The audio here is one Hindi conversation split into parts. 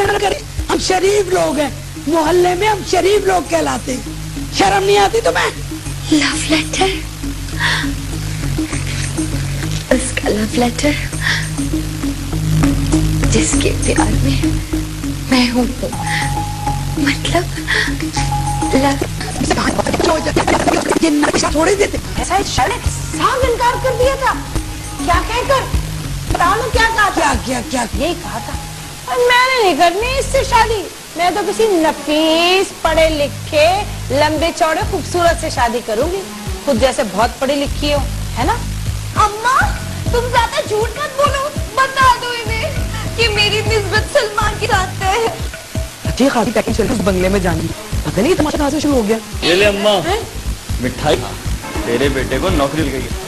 हम शरीफ लोग हैं, मोहल्ले में हम शरीफ लोग कहलाते हैं। शर्म नहीं आती तुम्हें? लव लेटर, उसका लव लेटर जिसके प्यार में मैं हूँ, मतलब लव थोड़ी देते ऐसा साफ इनकार कर दिया था। क्या कहकर बताओ ना, क्या कहा था? क्या यही कहा था, और मैंने नहीं करनी इससे शादी। मैं तो किसी नफीस पढ़े लिखे लंबे चौड़े खूबसूरत से शादी करूंगी, खुद जैसे बहुत पढ़ी लिखी हो, है ना? अम्मा तुम ज्यादा झूठ मत बोलो, बता दो इन्हें कि मेरी निस्बत सलमान के साथ है। अच्छी खासी पैकिंग चल रही उस बंगले में जानी, पता नहीं तमाशा कहाँ से शुरू हो गया। ये ले अम्मा मिठाई, तेरे बेटे को नौकरी लग गई है।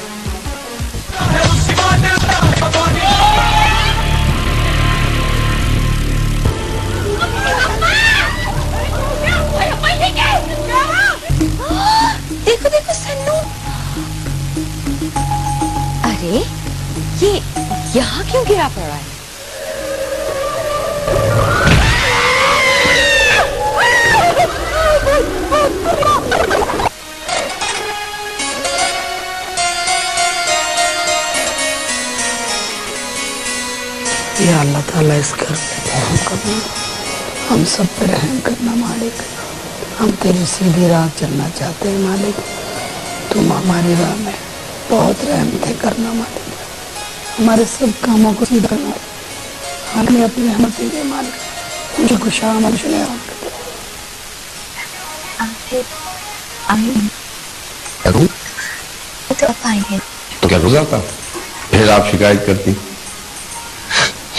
देखो देखो सन्नू, अरे ये यहाँ क्यों गिरा पड़ा है? या अल्लाह ताला इस घर पे रहम करना, हम सब पे रहम करना मालिक। हम तेरी सीधी राह चलना चाहते हैं मालिक, तुम हमारी राह में बहुत रहमतें करना मालिक, हमारे सब कामों को सीधा करना, हमें अपनी रहमतें दे मालिक, मुझे खुशामद तो आप आएंगे तो क्या रोज आता? फिर आप शिकायत करती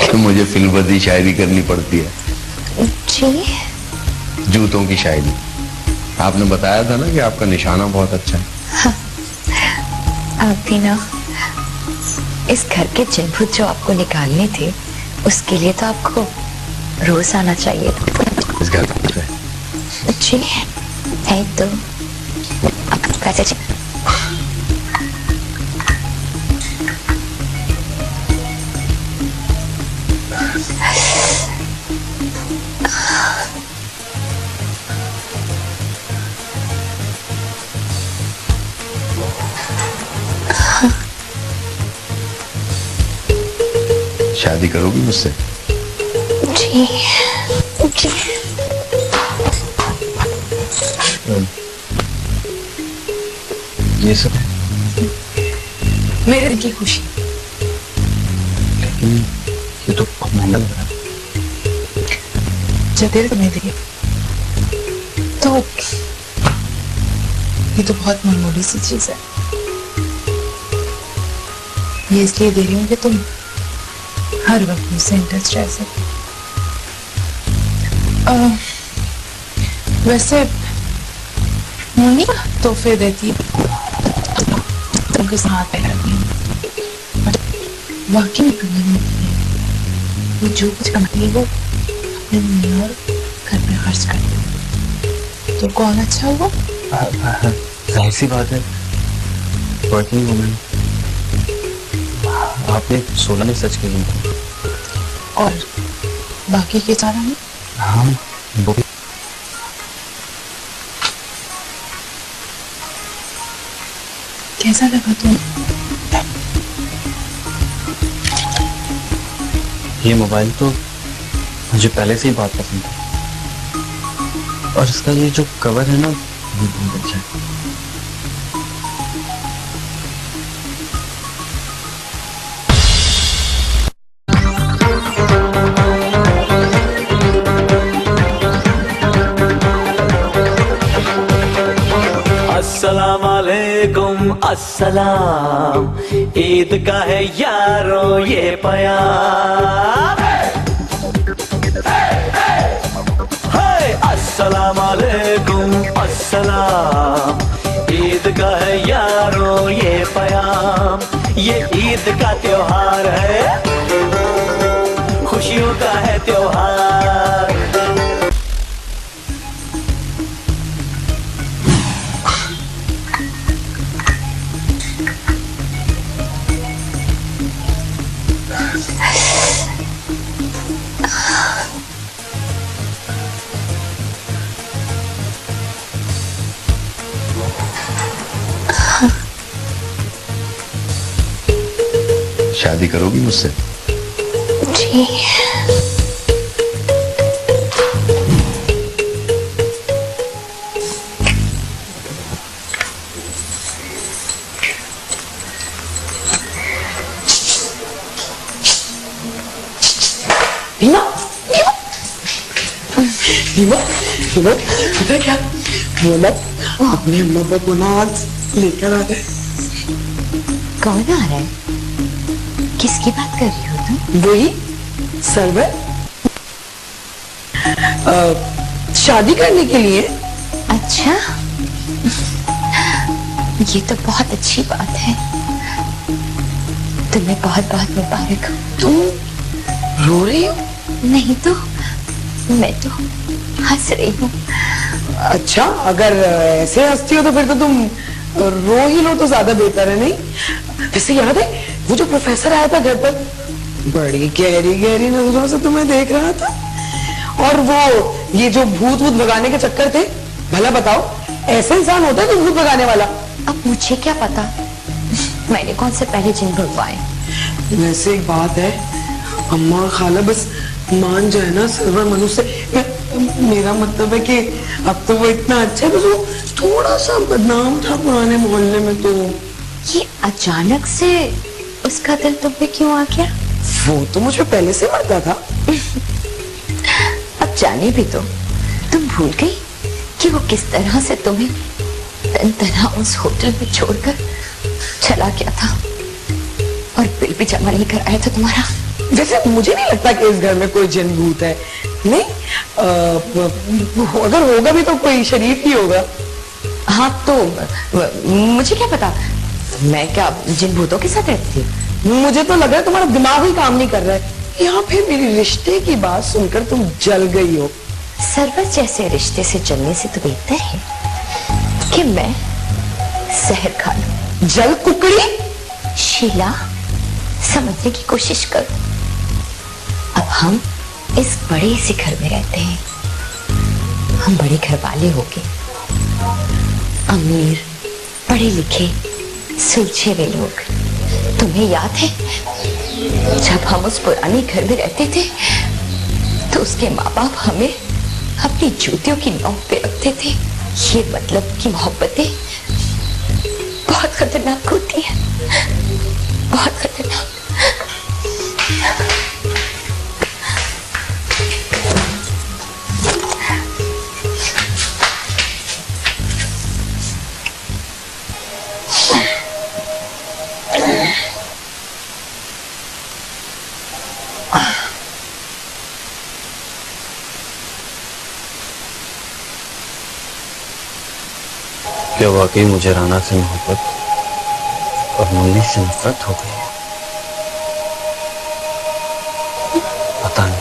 कि मुझे फिल्मबदी शायरी करनी पड़ती है। जी, जूतों की शायरी। आपने बताया था ना कि आपका निशाना बहुत अच्छा है। हाँ, आप भी ना, इस घर के जिनभूत जो आपको निकालने थे, उसके लिए तो आपको रोज आना चाहिए था। इस घर पे जी है तो आप कैसे? शादी करोगी मुझसे? जी जी। ये सब मेरे दिल की खुशी, लेकिन ये तो बहुत महंगा लग रहा है। जब दिल तुम्हें दिए तो ये तो बहुत मामूली सी चीज है। ये इसलिए दे रही हूँ कि तुम हर वक्त मुझसे इन टच रह सके। वैसे मम्मी तोहफे देती है, तुमके साथ रहती है, वाकई में कमी नहीं है। वो जो कुछ कमाती है वो अपने मम्मी और घर पे खर्च करती है। तो कौन अच्छा हुआ? जाहिर सी बात है, वर्किंग वुमेन। आपने 16 में सच कही। और बाकी के चारा में? हाँ वो भी। कैसा लगा तुम? ये मोबाइल तो मुझे पहले से ही बहुत पसंद था, और इसका ये जो कवर है ना, वो बहुत अच्छा है। अस्सलाम वालेकुम अस्सलाम, ईद का है यारो ये प्यार। अस्सलाम वालेकुम अस्सलाम, ईद का है यारो ये प्याम। ये ईद का त्योहार है, खुशियों का है त्योहार। शादी करोगी मुझसे? जी। रीमा, रीमा, रीमा, पता है क्या? वो ना अपने अम्मा पापा को ना आज लेकर आ रहे। कौन आ रहा है? किसकी बात कर रही हो तुम? वही सरवर, शादी करने के लिए। अच्छा, ये तो बहुत अच्छी बात है। तुम्हें बहुत बहुत मुबारक हो। तुम रो रही हो? नहीं तो मैं तो हंस रही हूँ। अच्छा, अगर ऐसे हंसती हो तो फिर तो तुम रो ही लो तो ज्यादा बेहतर है, नहीं? वैसे याद है वो जो प्रोफेसर आया था घर पर, बड़ी गहरी गहरी नजरों से तुम्हें देख रहा था, और वो ये जो भूत भूत भगाने के चक्कर थे, भला बताओ ऐसा इंसान होता है कोई भूत भगाने वाला? अब मुझे क्या पता, मैंने कौन से पहले जिन भगवाए। वैसे एक बात है, अम्मा खाला बस मान जाए ना सरवर मनुष्य, मेरा मतलब है कि अब तो वो इतना अच्छा है, बस वो थोड़ा सा बदनाम था पुराने मोहल्ले में। तो ये अचानक से उसका दिल तुम पे क्यों आ गया? वो तो मुझे पहले से मरता था। अब जाने भी तो, तुम भूल गई कि वो किस तरह से तुम्हें तन तना उस होटल में छोड़कर चला गया था, और बिल भी जमा नहीं कर आया था तुम्हारा। वैसे मुझे नहीं लगता कि इस घर में कोई जिन भूत है, नहीं। अगर होगा भी तो कोई शरीफ ही होगा। हाँ तो मुझे क्या पता, मैं क्या जिन भूतों के साथ रहती थी? मुझे तो लग रहा है तुम्हारा दिमाग ही काम नहीं कर रहा है, या फिर मेरी रिश्ते की बात सुनकर तुम जल गई हो। सरवर जैसे रिश्ते से जलने से तो बेहतर है कि मैं जहर खा लूं। जल कुकड़ी? शीला, समझने की कोशिश कर। अब हम इस बड़े से घर में रहते हैं, हम बड़े घर वाले होके अमीर, पढ़े लिखे, सुलझे हुए लोग। तुम्हें याद है जब हम उस पुराने घर में रहते थे तो उसके माँ बाप हमें अपनी जूतियों की नोक पे रखते थे। ये मतलब कि मोहब्बतें बहुत खतरनाक होती हैं, बहुत खतरनाक। क्या वाकई मुझे राना से मोहब्बत और मुन्नी से नफरत हो गई? पता नहीं।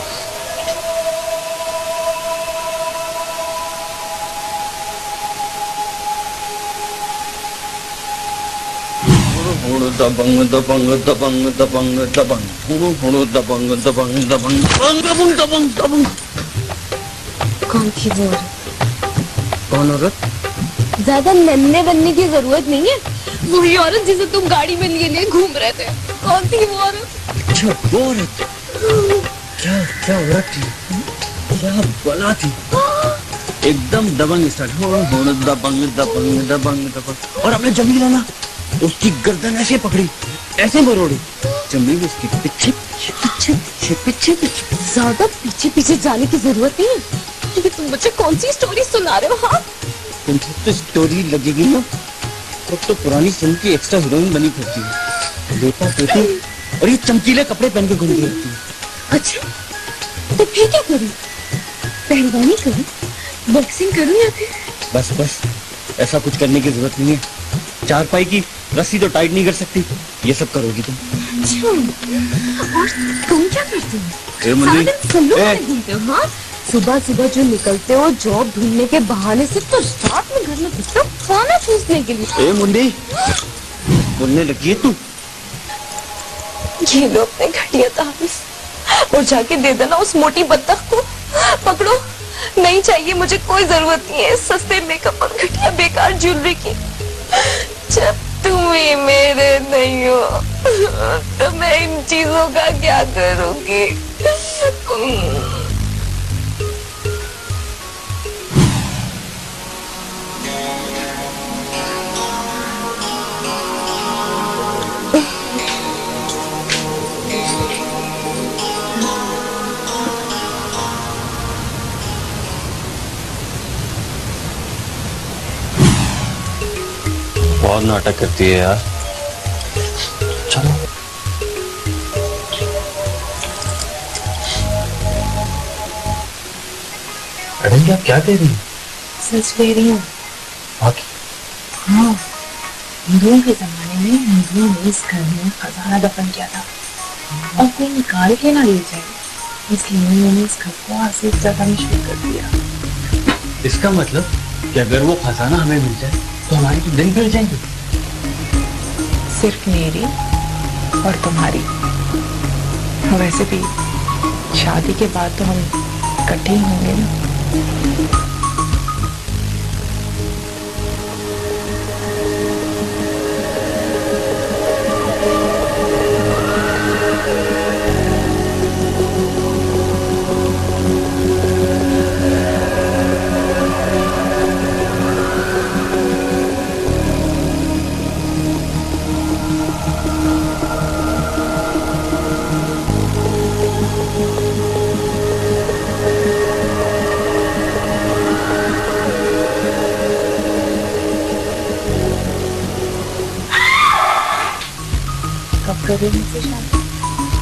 दबंग दबंग दबंग दबंग दबंग दबंग दबंग दबंग दबंग दबंग दबंग दबंग। कौन थी वो? कौन औरत? ज्यादा नन्हे बनने की जरूरत नहीं है, वही औरत जिसे तुम गाड़ी में लिए घूम रहे थे। कौन थी वो औरत? अच्छा वो औरत। क्या क्या औरत थी, क्या बला थी। एकदम दबंग स्टार्ट हो दबंग दबंग दबंग दबंग। और हमने जमीला ना उसकी गर्दन ऐसे पकड़ी, ऐसे मरोड़ी। जमील उसकी पीछे पीछे पीछे पीछे पीछे। ज्यादा पीछे पीछे जाने की जरूरत नहीं है। तुम मुझे कौन सी स्टोरी सुना रहे हो? हाँ, तुमसे तो स्टोरी लगेगी ना, तो पुरानी फिल्म की एक्स्ट्रा हीरोइन बनी फिरती है, बेटा बेटी, और ये चमकीले कपड़े पहन के घूमती रहती है। अच्छा तो फिर क्या करूं? पहलवानी करूं, बॉक्सिंग करूं, या फिर? बस बस, ऐसा कुछ करने की जरूरत नहीं है। चारपाई की रस्सी तो टाइट नहीं कर सकती, ये सब करोगी तुम। अच्छा, और तुम क्या करते हो? मुन्नी, सारा दिन सल्लू में घूमते हो? हाँ, सुबह सुबह जो निकलते हो जॉब ढूंढने के बहाने से, तो रात में घर में घुसते हो खाना चूसने के लिए। ए मुन्नी, बोलने लगी है तू? ये लो अपने घटिया ताबीज, और जाके दे देना उस मोटी बत्तख को। पकड़ो, नहीं चाहिए मुझे, कोई जरूरत नहीं है इस सस्ते मेकअप और घटिया बेकार ज्वेलरी की। जब तुम ही मेरे नहीं हो तो मैं इन चीजों का क्या करूंगी? बहुत नाटक करती है यार। चलो अरे आप क्या कह रही हैं? सच कह रही हूँ। बाकी हाँ, हिंदुओं के जमाने में हिंदुओं ने इस घर में खजाना दफन किया था और कोई निकाल के ना ले जाए, इसलिए उन्होंने इस घर को आज से जलाना शुरू कर दिया। इसका मतलब कि अगर वो खजाना हमें मिल जाए तो हमारी तो दिन फिर जाएंगे। सिर्फ मेरी और तुम्हारी। वैसे भी शादी के बाद तो हम इकट्ठे ही होंगे ना। कब करेंगे मुझसे शादी?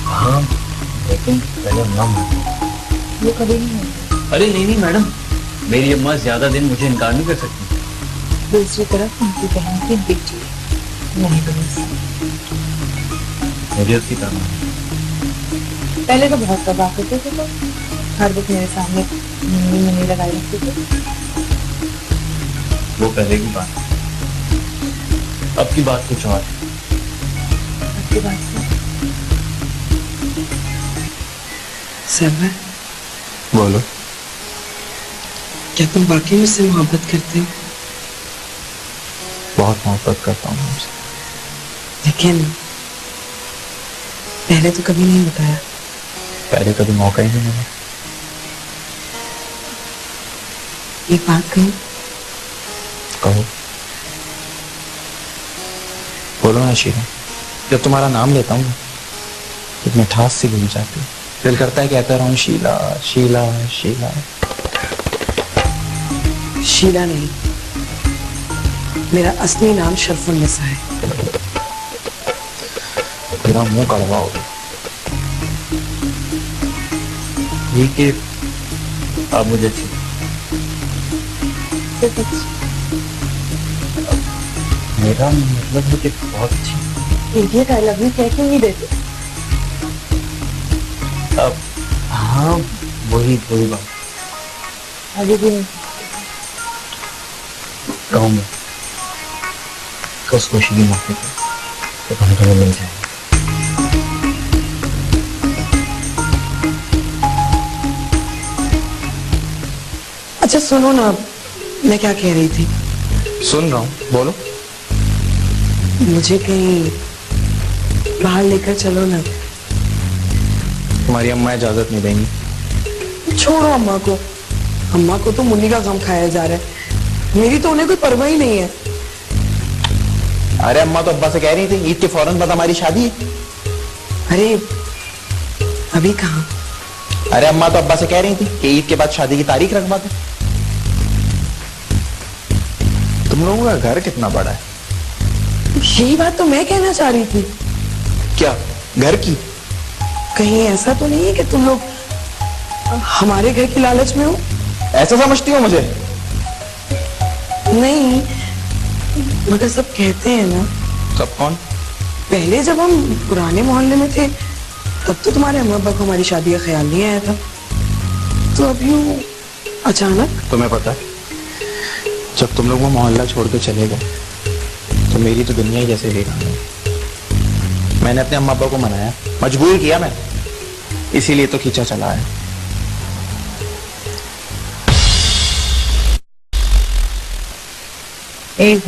हाँ लेकिन पहले अम्मा वो कभी नहीं होगा। अरे नहीं मैडम, मेरी अम्मा ज्यादा दिन मुझे इनकार नहीं कर सकती। दूसरी तरफ उनकी बहन की बेटी नहीं बनी सी। मुझे उसकी तरह पहले तो बहुत तबाह करते थे, तो हर वक्त मेरे सामने मुन्नी लगाए रखते थे। वो पहले की बात, अब की बात कुछ और है। आपकी बात से सरवर, बोलो। क्या तुम वाकई मुझसे मोहब्बत करते हो? बहुत मोहब्बत करता हूँ तुमसे। लेकिन पहले तो कभी नहीं बताया। पहले कभी मौका ही नहीं मिला। ये बात कही। कहो। बोलो ना शीला। जब तुम्हारा नाम लेता हूँ तो मिठास से घुल जाती है। दिल करता है कहता रहूं शीला शीला शीला। शीला नहीं, मेरा असली नाम शरफुन्निसा है। मेरा मुंह कड़वा हो गया। ये कि आप मुझे अच्छी मेरा मतलब है कि बहुत अच्छी। इडियट, आई लव यू कह क्यों नहीं देते? अब हाँ वही बात आगे भी नहीं। कहूँगा उस खुशी के मौके पर तो तुम्हें मिल जाएगा। अच्छा सुनो ना, मैं क्या कह रही थी। सुन रहा हूँ, बोलो। मुझे कहीं बाहर लेकर चलो ना। तुम्हारी अम्मा इजाजत नहीं देंगी। छोड़ो अम्मा को। अम्मा को तो मुन्नी का गम खाया जा रहा है, मेरी तो उन्हें कोई परवाह ही नहीं है। अरे अम्मा तो अब्बा से कह रही थी ईद के फौरन बाद हमारी शादी है। अरे अभी कहाँ? अरे अम्मा तो अब्बा से कह रही थी कि ईद के बाद शादी की तारीख रखवा दे। तुम लोगों का घर कितना बड़ा है? यही बात तो मैं कहना चाह रही थी। क्या घर की? कहीं ऐसा तो नहीं है कि तुम लोग हमारे घर की लालच में हो? ऐसा समझती हो मुझे? नहीं, मगर सब कहते हैं ना। सब कौन? पहले जब हम पुराने मोहल्ले में थे तब तो तुम्हारे अम्मा अब्बा को हमारी शादी का ख्याल नहीं आया था, तो अब यूं अचानक। तुम्हें पता है जब तुम लोग वो मोहल्ला छोड़ के चले गए तो मेरी तो दुनिया ही जैसे वीरान है। मैंने अपने अम्मा अब्बा को मनाया, मजबूर किया मैंने, इसीलिए तो खींचा चला है। एक